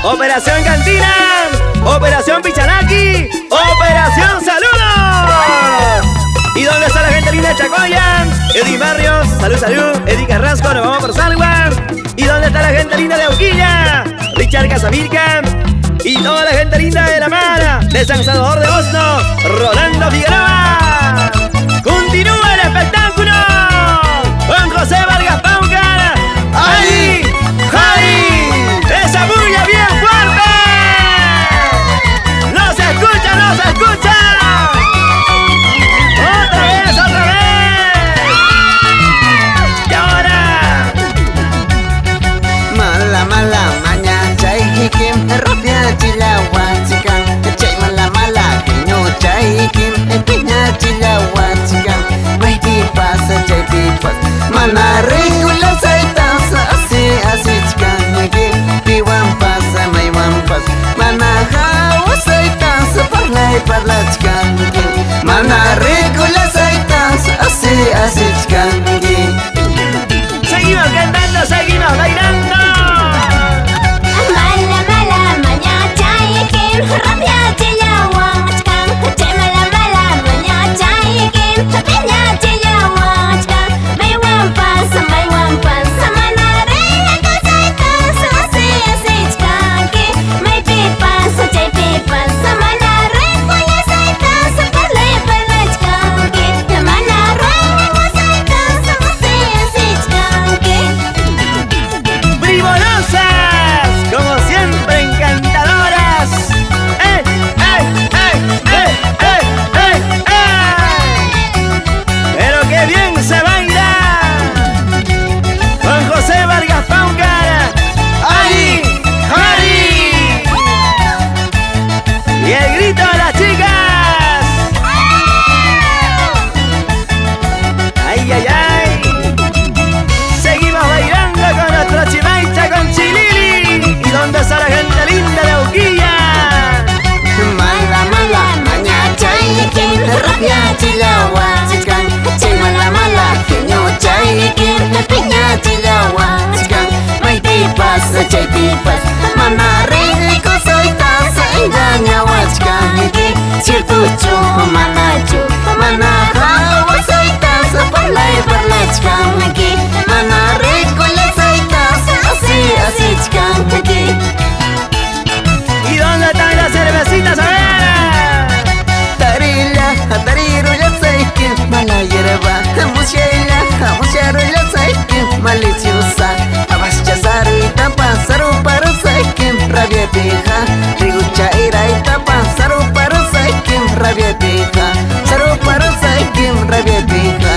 Operación Cantina, Operación Pichanaki, Operación Saludos. ¿Y dónde está la gente linda de Chacoyan? Eddie Barrios, salud, salud. Eddie Carrasco, nos vamos por Salwa. ¿Y dónde está la gente linda de Auquilla? Richard Casamirca. Y toda la gente linda de La Mara, de San Salvador de Osno, Rolando Figueroa. Continúa el espectáculo con José Vargas Paucar. ¡Ahí! ¡Ahí! ¡Esa bulla bien fuerte! ¡No se escucha, no se escucha! ¡Otra vez, otra vez! ¡Y ahora! Mala, mala, maña, chay, hikim, rapia, chilawa, chican, chay, mala, mala, no, chay, hikim, piña, chilawa, chican, baby, pasa, chay, pipas, mana, regula, saitas, así, chican, piwan, pasa, may wampas, mana, hawa, saitas, parla, chican, mana, regula, saitas, así, chican, Seguimos cantando, seguimos bailando. Mala, mala, maña, chay, kim, rapia, chilawa, chican, chay, mala, mala, maña, chay, kim, piña, chilawa, chican, may wampas, mana, reina, cosaitas, así, chican, may pipas, chay, pipas, mana, reina, saitas, parla, chican, mana, reina, saitas, así, chican, Bribolosas, como siempre encantadoras. ¡Eh, eh, eh, eh, eh, eh, eh! Pero qué bien se baila con José Vargas Paucar. ¡Ay, ay! Y el grito de las chicas. ¡Ay, ay, ay! Seguimos bailando con nuestro Chimaicha con Chilili. ¿Y dónde está la gente linda de Auquilla? Mala, mala, maña, chay, kim, rapia, chilawa, chican, chay, mala, mala, no, chay, kim, piña, chilawa, chican, may pipas, chay, pipas, mana, rico, soy taza, engaña, chican, cierto, mana, hawa, soy taza, parla, chican, mana, rico, soy taza, así, chican, ¿Y dónde están las cervecitas? A ver. Tarirulla saikin, mala hierba, musharulla saikin, maliciosa, abascha sarita, pássaro para saikin, rabia pija, rigucha iraita, pássaro para saikin, rabia pija, saro para saikin, rabia pija.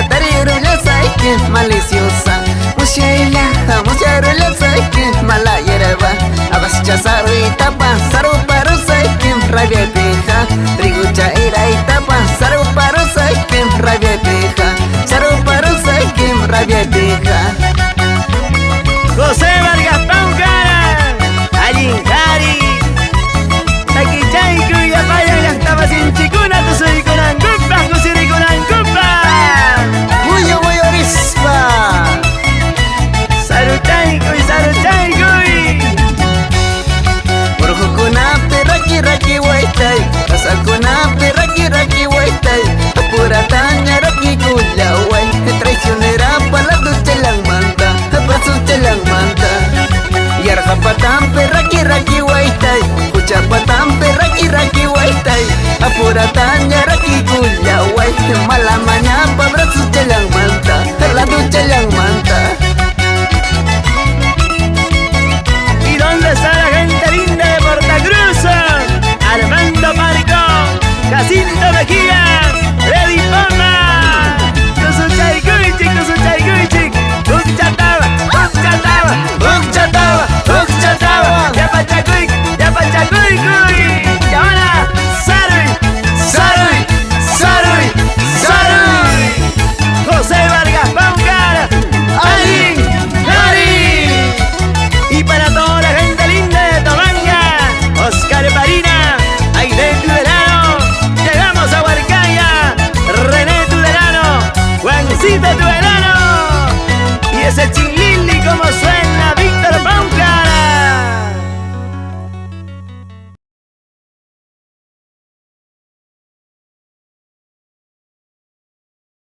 Tarirulla saikin, maliciosa, musharulla saikin, mala hierba, abascha sarita, pássaro para saikin, rabia pija, rigucha iraita, pássaro para saikin, rabia pija, saro para saikin, rabia pija. José Vargas Paucar. Alincari. Taquichaiku y apaya y estaba sin chicuna, tu soy con angupa, kusiri con angupa. Muyo rispa. Sarutaiku y sarutaiku. Burhukuna raki waitai, pasakuna raki waitai, apura tanya raki kulawai, traicionera para tu chelang manta, para su chelang manta. Yar kapatam raki waitai, kucha patam raki waitai, apura tanya raki kulawai, malamanya para su chelang manta, la tu chelang manta. ¿Y dónde está la gente linda de Portacruz? Armando Marco, Jacinto Mejía, Freddy Palma, Kusuchaikuichik, Ukchataba, Yapachacuic, y ahora, Saruy, José Vargas Paucar, Ari, y para toda la gente linda de Tomanga, Oscar Parina, Aide Tudelano, llegamos a Huarcaya, René Tudelano, Juancito Tudelano, y ese Chilili como suena.